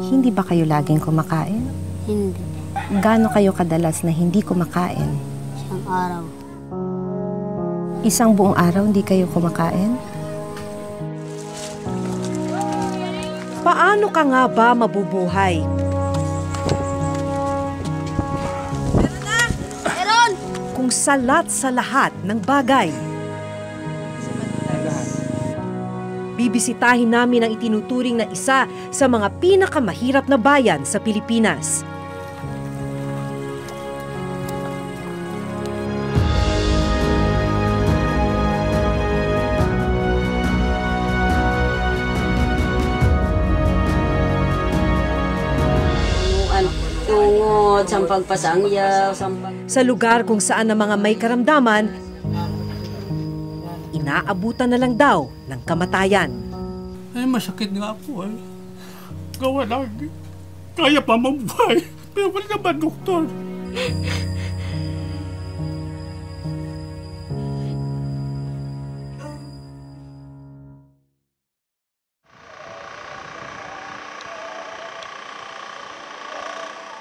Hindi ba kayo laging kumakain? Hindi. Gaano kayo kadalas na hindi kumakain? Isang araw. Isang buong araw hindi kayo kumakain? Paano ka nga ba mabubuhay? Meron! Kung salat sa lahat ng bagay. Bibisitahin namin ang itinuturing na isa sa mga pinakamahirap na bayan sa Pilipinas. Tungod, sampag pasangyaw, sampag... Sa lugar kung saan ang mga may karamdaman, inaabutan na lang daw ng kamatayan. Ay, masakit nga po eh. Gawa lang. Kaya pa mabuhay. Pero wala naman, doktor.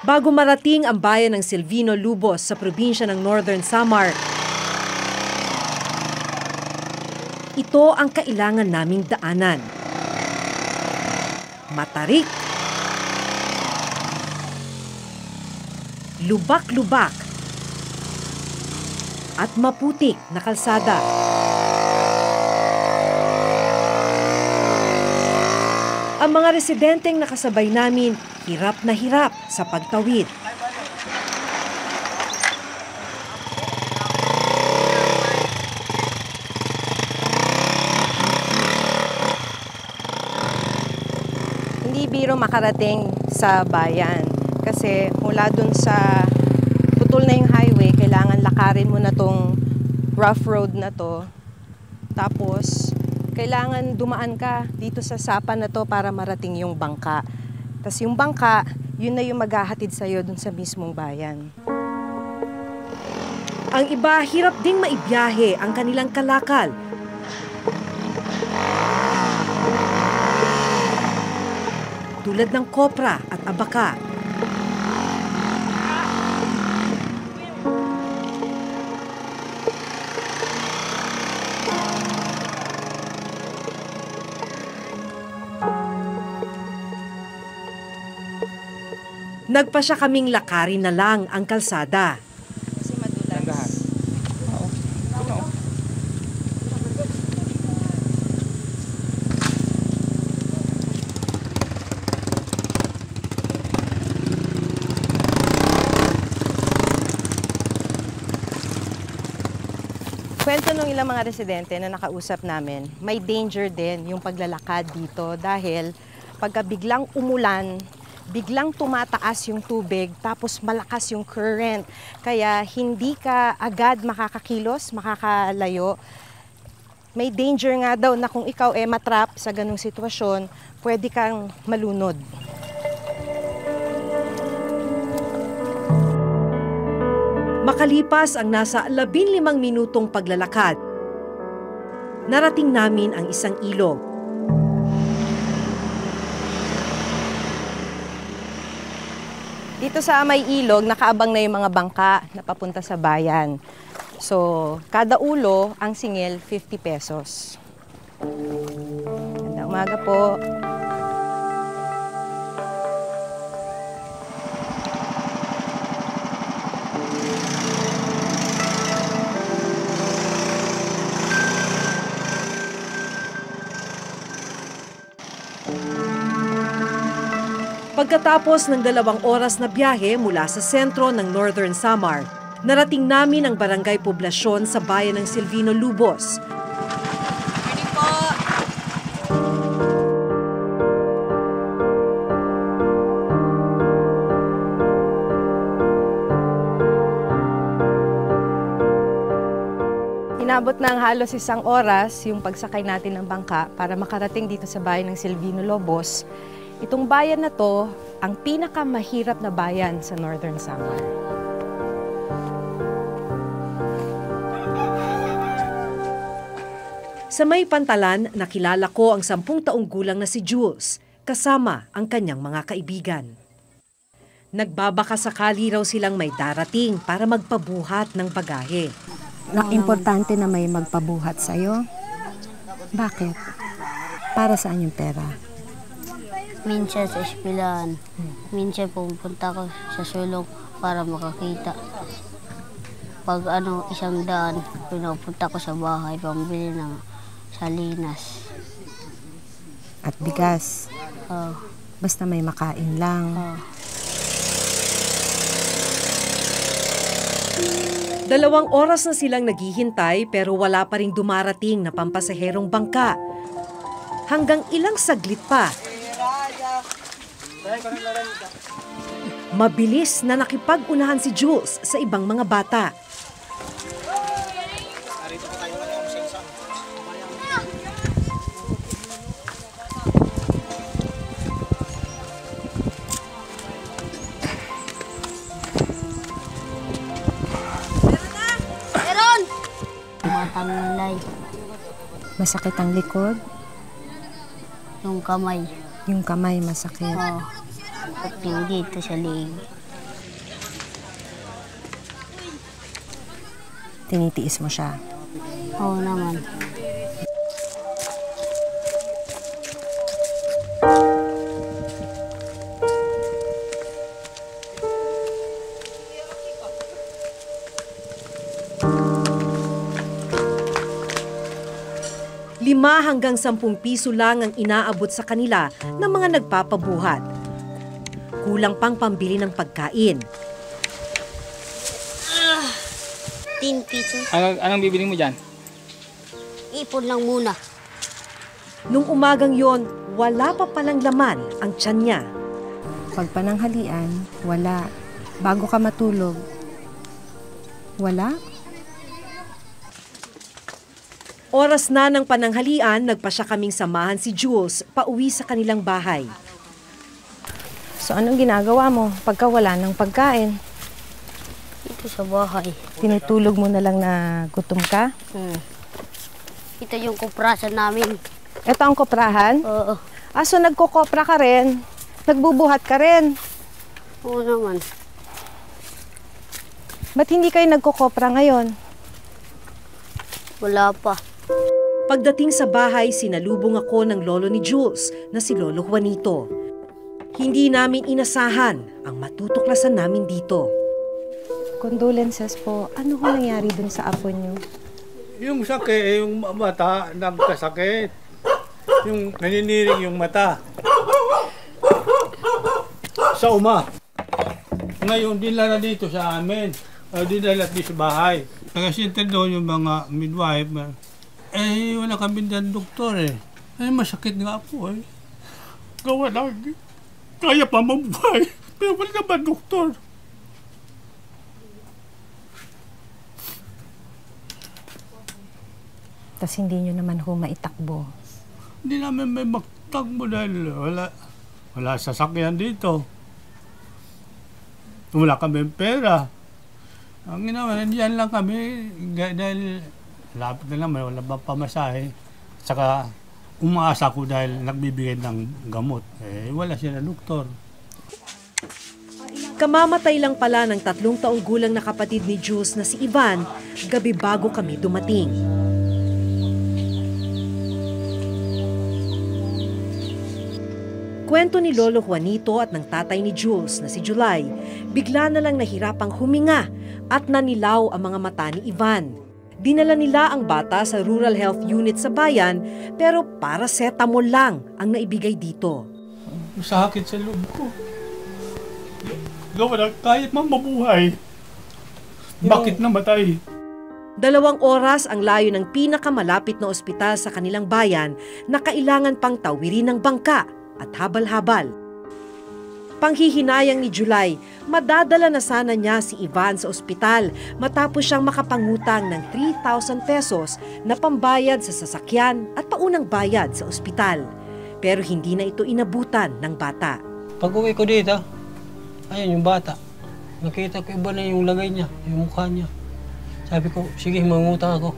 Bago marating ang bayan ng Silvino Lubos sa probinsya ng Northern Samar, ito ang kailangan naming daanan. Matarik, lubak-lubak, at maputik na kalsada. Ang mga residenteng nakasabay namin, hirap na hirap sa pagtawid. Hindi biro makarating sa bayan. Kasi mula dun sa putol na yung highway, kailangan lakarin mo na tong rough road na to. Tapos, kailangan dumaan ka dito sa sapa na to para marating yung bangka. Tapos yung bangka, yun na yung maghahatid sa'yo dun sa mismong bayan. Ang iba, hirap ding maibiyahe ang kanilang kalakal. Tulad ng kopra at abaka. Nagpasya kaming lakarin na lang ang kalsada. Kasi madulas. Kwento ng ilang mga residente na nakausap namin, may danger din yung paglalakad dito dahil pagka biglang umulan, biglang tumataas yung tubig tapos malakas yung current. Kaya hindi ka agad makakakilos, makakalayo. May danger nga daw na kung ikaw matrap sa ganung sitwasyon, pwede kang malunod. Makalipas ang nasa 15 minutong paglalakad, narating namin ang isang ilog. Dito sa may ilog, nakaabang na yung mga bangka na papunta sa bayan. So, kada ulo, ang singil, 50 pesos. Magandang umaga po. Pagkatapos ng 2 oras na biyahe mula sa sentro ng Northern Samar, narating namin ang barangay poblasyon sa bayan ng Silvino Lubos. Morning po! Inabot na ang halos 1 oras yung pagsakay natin ng bangka para makarating dito sa bayan ng Silvino Lubos. Itong bayan na to, ang pinakamahirap na bayan sa Northern Samar. Sa may pantalan, nakilala ko ang 10 taong gulang na si Jules. kasama ang kanyang mga kaibigan. Nagbabaka sakali raw silang may darating para magpabuhat ng bagahe. Importante na may magpabuhat sa'yo. Bakit? Para saan yung pera? Minsan sa eskwelahan. Minsan pupunta ko sa sulok para makakita. Pag isang daan, pinupunta ko sa bahay pambili ng salinas. At bigas. Oh, Basta may makain lang. oh. 2 oras na silang naghihintay pero wala pa ring dumarating na pampasaherong bangka. Hanggang ilang saglit pa. Mabilis na nakipag-unahan si Jules sa ibang mga bata. Tumatangilay. Masakit ang likod. Yung kamay. Yung kamay masakit. Oh. At yung dito sa liig. Tinitiis mo siya. Oo naman. ₱5 hanggang ₱10 lang ang inaabot sa kanila ng mga nagpapabuhat. Kulang pang pambili ng pagkain. 10 pesos. Anong bibili mo dyan? Ipon lang muna. Nung umagang yon, wala pa palang laman ang tiyan niya. Pag pananghalian, wala. Bago ka matulog, wala. Oras na ng pananghalian, nagpasya kaming samahan si Jules pauwi sa kanilang bahay. So anong ginagawa mo pagka wala ng pagkain? Ito sa bahay. Tinutulog mo na lang na gutom ka? Ito yung kuprasan namin. Ito ang koprahan? Oo. So nagkukopra ka rin? Nagbubuhat ka rin? Oo naman. Ba't hindi kayo nagkukopra ngayon? Wala pa. Pagdating sa bahay, sinalubong ako ng lolo ni Jules na si Lolo Juanito. Hindi namin inasahan ang matutuklasan namin dito. Condolences po. Ano ho nangyari dun sa apo niyo? Yung sakit, yung mata, nagkasakit. Yung naniniring yung mata. Sa uma. Ngayon, dinala dito sa amin. Dinala dito sa bahay. Nakasinta doon yung mga midwife. Wala kami dyan doktor eh. Masakit nga po eh. Gawa lang. Kaya pa mabuhay. Pero wala naman doktor. Tapos hindi nyo naman ho maitakbo. Hindi namin may magtagbo dahil wala sasakyan dito. Wala kami pera. Ang ginawa, nandiyan lang kami dahil lapit na naman, wala ba pamasahe. Saka umaasa ko dahil nagbibigay ng gamot. Wala siya na doktor. Kamamatay lang pala ng 3 taong gulang na kapatid ni Jules na si Ivan, gabi bago kami dumating. Kwento ni Lolo Juanito at ng tatay ni Jules na si July, bigla na lang nahirapang huminga at nanilaw ang mga mata ni Ivan. Dinala nila ang bata sa Rural Health Unit sa bayan pero paracetamol lang ang naibigay dito. Sakit sa loob ko. Gawa na, kahit mabuhay. Bakit namatay? 2 oras ang layo ng pinakamalapit na ospital sa kanilang bayan na kailangan pang tawirin ng bangka at habal-habal. Panghihinayang ni July, madadala na sana niya si Ivan sa ospital matapos siyang makapangutang ng 3,000 pesos na pambayad sa sasakyan at paunang bayad sa ospital. Pero hindi na ito inabutan ng bata. Pag uwi ko dito, ayun yung bata. Nakita ko iba na yung lagay niya, yung mukha niya. Sabi ko, sige, mangutang ako.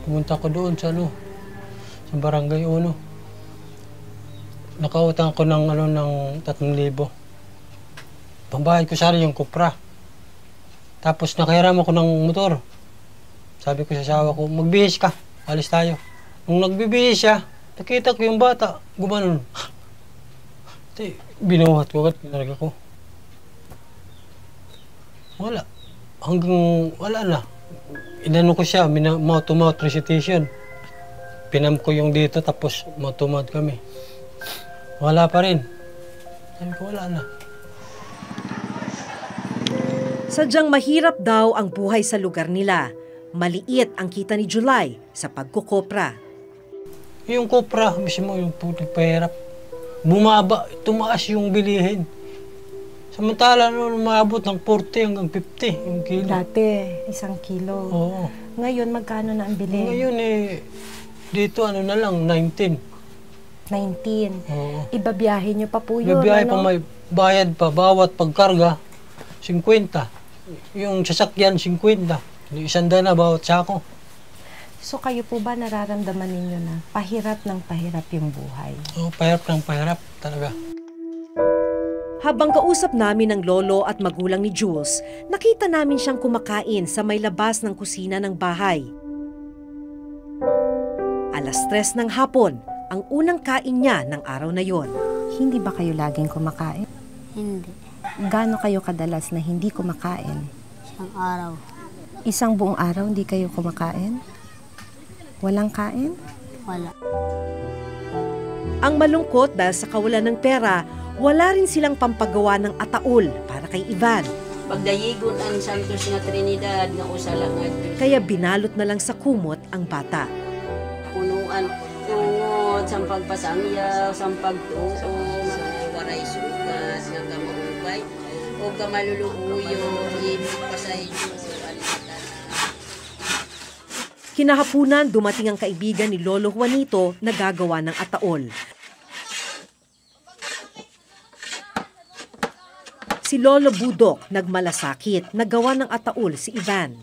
Pumunta ko doon sa sa barangay 1. nakautang ko ng, ng 3,000. Pambayad ko sana yung Cupra. Tapos nakahiram ako ng motor. Sabi ko sa asawa ko, magbihis ka, alis tayo. Nung nagbibihis siya, nakita ko yung bata, gumanon. Binuhat ko agad, pinarga ko. Wala. Hanggang wala na. Inano ko siya, mouth-to-mouth recitation. Pinam ko yung dito, tapos mouth-to-mouth kami. Wala pa rin. Sabi ko, wala na. Sadyang mahirap daw ang buhay sa lugar nila. Maliit ang kita ni July sa pagkukopra. Yung kopra, mismo yung puting pahirap. Bumaba, tumaas yung bilihin. Samantala, umabot ng 40 hanggang 50 yung kilo. Dati, 1 kilo. Oo. Ngayon, magkano na ang bili? Ngayon dito na lang, 19. 19. Oo. Ibabiyahe nyo pa po yun. Bibiyahe pa, may bayad pa, bawat pagkarga, 50. Yung sasakyan, 50. 100 na bawat sako. So kayo po ba nararamdaman ninyo na pahirap ng pahirap yung buhay? Oo, pahirap ng pahirap talaga. Habang kausap namin ang lolo at magulang ni Jules, nakita namin siyang kumakain sa may labas ng kusina ng bahay. 3:00 ng hapon, ang unang kain niya ng araw na yon. Hindi ba kayo laging kumakain? Hindi. Gaano kayo kadalas na hindi kumakain? Isang araw. Isang buong araw hindi kayo kumakain? Walang kain? Wala. Ang malungkot dahil sa kawalan ng pera, wala rin silang pampagawa ng ataol para kay Ivan. Pagdayigon ang Santos nga Trinidad nga usa lang adto. Kaya binalot na lang sa kumot ang bata. Punuan tungod sa pagpasangyaw, sa pagtuo, sa waray sugat nga kamaubay o kamalulubuyo ibig pasaylo. Kinahapunan, dumating ang kaibigan ni Lolo Juanito na gagawa ng ataol. Si Lolo Budok nagmalasakit, nagawa ng ataol si Ivan.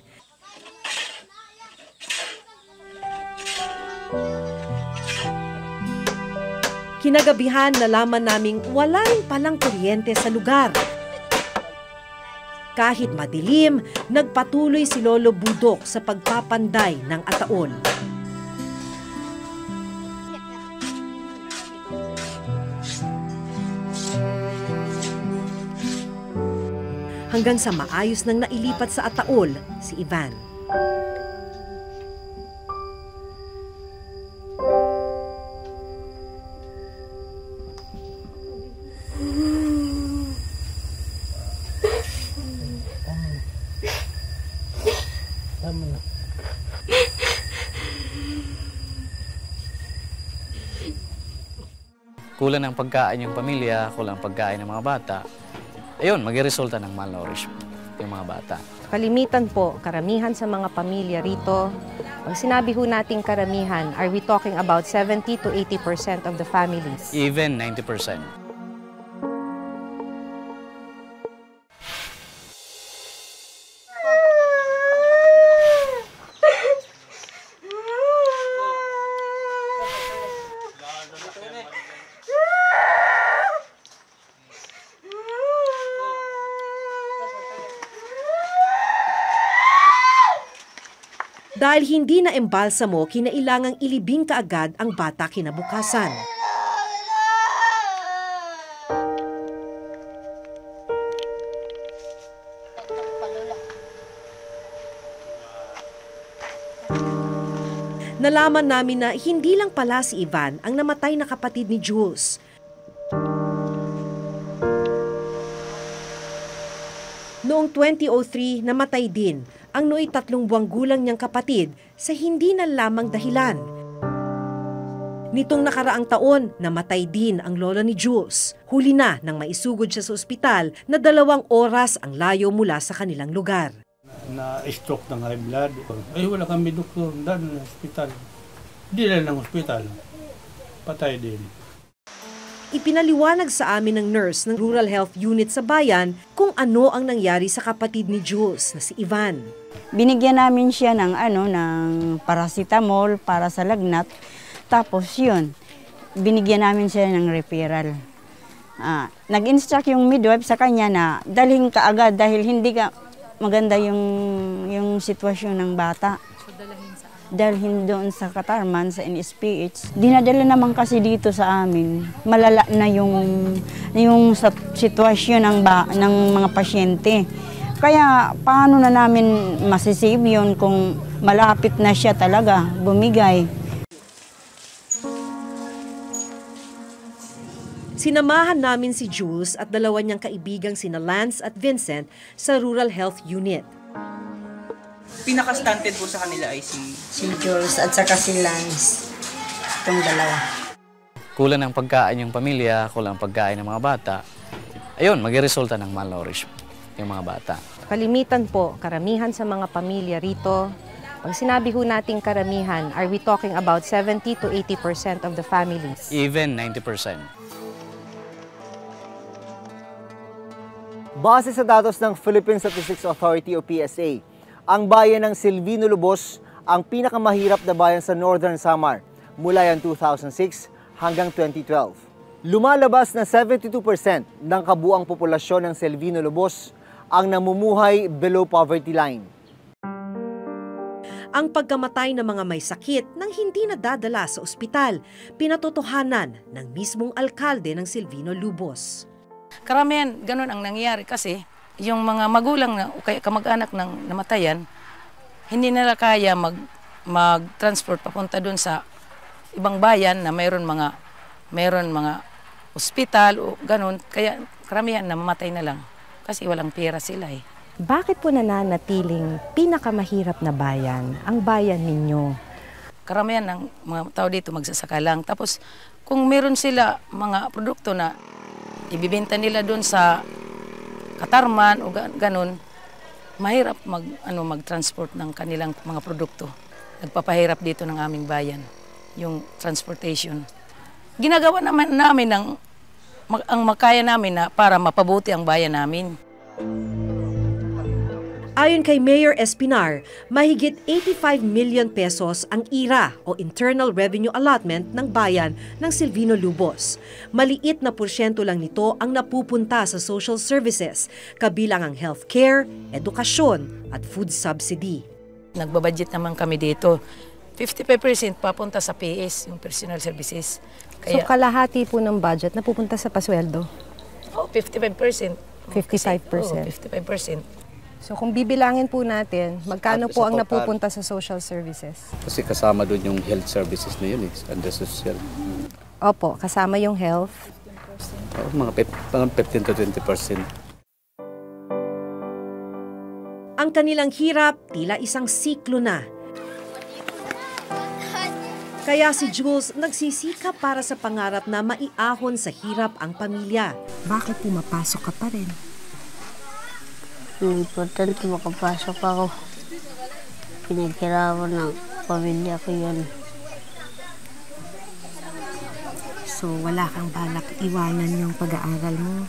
Kinagabihan, nalaman naming wala rin palang kuryente sa lugar. Kahit madilim, nagpatuloy si Lolo Budok sa pagpapanday ng ataol. Hanggang sa maayos nang nailipat sa ataol si Ivan. Kulang ng pagkain yung pamilya, kulang pagkain ng mga bata, ayun, magresulta ng malnourishment yung mga bata. Kalimitan po, karamihan sa mga pamilya rito, pag sinabi ho nating karamihan, are we talking about 70 to 80% of the families? Even 90%. Dahil hindi na embalsamo, kinailangang ilibing kaagad ang bata kinabukasan. Nalaman namin na hindi lang pala si Ivan ang namatay na kapatid ni Jules. Noong 2003, namatay din ang nooy 3 buwang gulang niyang kapatid sa hindi na lamang dahilan. Nitong nakaraang taon, namatay din ang lola ni Jules. Huli na nang maisugod siya sa ospital na 2 oras ang layo mula sa kanilang lugar. Na-stroke ng high blood. Ay, wala kami doktor doon sa ospital. Hindi lang ng ospital. Patay din. Ipinaliwanag sa amin ng nurse ng Rural Health Unit sa bayan kung ano ang nangyari sa kapatid ni Jules na si Ivan. Binigyan namin siya ng paracetamol para sa lagnat. Tapos yun, binigyan namin siya ng referral. Nag-instruct yung midwife sa kanya na dalhin ka agad dahil hindi ka maganda yung sitwasyon ng bata. Dalhin doon sa Katarman, sa NSPH. Dinadala naman kasi dito sa amin, malala na yung sitwasyon ng mga pasyente. Kaya paano na namin masisave yun kung malapit na siya talaga bumigay. Sinamahan namin si Jules at dalawa niyang kaibigang sina Lance at Vincent sa Rural Health Unit. Pinaka-stunted po sa kanila ay si Jules at saka si Lance. Itong dalawa. Kulang ng pagkain yung pamilya, kulang ng pagkain ng mga bata. Ayun, magresulta ng malnourishment yung mga bata. Kalimitan po, karamihan sa mga pamilya rito, pag sinabi ho nating karamihan, are we talking about 70 to 80% of the families? Even 90%. Base sa datos ng Philippine Statistics Authority o PSA, ang bayan ng Silvino Lubos ang pinakamahirap na bayan sa Northern Samar mula yan 2006 hanggang 2012. Lumalabas na 72% ng kabuang populasyon ng Silvino Lubos ang namumuhay below poverty line. Ang pagkamatay ng mga may sakit nang hindi nadadala sa ospital, pinatotohanan ng mismong alkalde ng Silvino Lubos. Karamihan, ganun ang nangyayari kasi yung mga magulang na o kaya kamag-anak ng namatayan, hindi nila kaya mag-transport papunta doon sa ibang bayan na mayroon mga ospital o ganun. Kaya karamihan namamatay na lang kasi walang pera sila eh. Bakit po nananatiling pinakamahirap na bayan ang bayan ninyo? Karamihan ng mga tao dito magsasaka lang. Tapos kung meron sila mga produkto na ibibenta nila doon sa Katarman o ganun, mahirap mag-transport ng kanilang mga produkto. Nagpapahirap dito ng aming bayan, yung transportation. Ginagawa naman namin ang makaya namin na para mapabuti ang bayan namin. Ayon kay Mayor Espinar, mahigit 85 million pesos ang IRA o Internal Revenue Allotment ng bayan ng Silvino Lubos. Maliit na porsyento lang nito ang napupunta sa social services, kabilang ang healthcare, edukasyon at food subsidy. Nagbabudget naman kami dito. 55% papunta sa PS, yung personal services. So kalahati po ng budget napupunta sa pasweldo? 55%. 55%? 55%. So kung bibilangin po natin, magkano po ang napupunta sa social services? Kasi kasama doon yung health services na yun under social. Opo, kasama yung health. Mga 15 to 20%. Ang kanilang hirap tila isang siklo na. Kaya si Jules nagsisikap para sa pangarap na maiahon sa hirap ang pamilya. Bakit pumapasok ka pa rin? Importante makapasok ako. Pinaghirapan ng pamilya ko yan. So wala kang balak iwanan yung pag-aaral mo?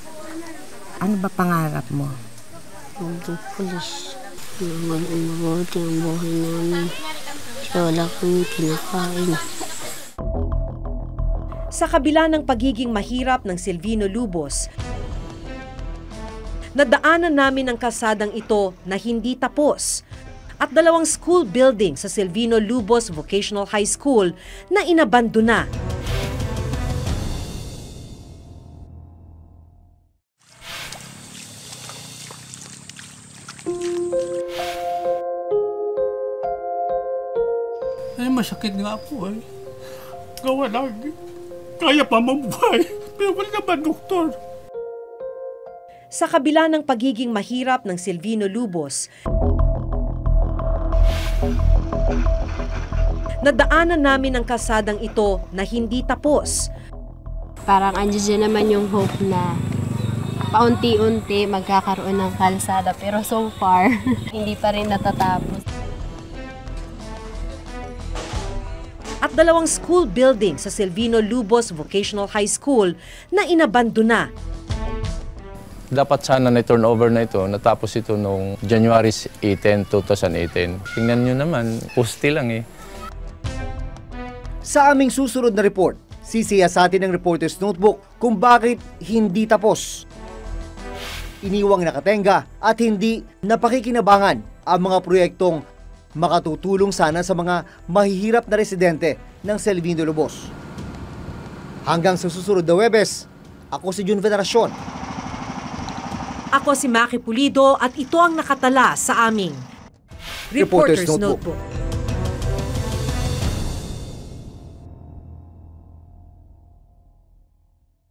Ano ba pangarap mo? Maging pulis. Mabuti ang buhay namin. So wala kang kinakain. Sa kabila ng pagiging mahirap ng Silvino Lubos, nadaanan namin ang kalsadang ito na hindi tapos at dalawang school building sa Silvino Lubos Vocational High School na inabandona. Ay, masakit nga po eh. Gawa lang. Kaya pa mabuhay. Pero wala naman, doktor. Sa kabila ng pagiging mahirap ng Silvino Lubos, nadaanan namin ang kalsadang ito na hindi tapos. Parang andyan naman yung hope na paunti-unti magkakaroon ng kalsada pero so far, hindi pa rin natatapos. At dalawang school building sa Silvino Lubos Vocational High School na inabandona. Dapat sana na turnover na ito, natapos ito noong January 18, 2018. Tingnan nyo naman, poste lang eh. Sa aming susunod na report, Sisiyasatin ng Reporter's Notebook kung bakit hindi tapos. Iniwang nakatenga at hindi napakikinabangan ang mga proyektong makatutulong sana sa mga mahihirap na residente ng Silvino Lobos. Hanggang sa susunod na Huwebes, ako si Jun Veneracion. Ako si Maki Pulido at ito ang nakatala sa aming Reporter's Notebook.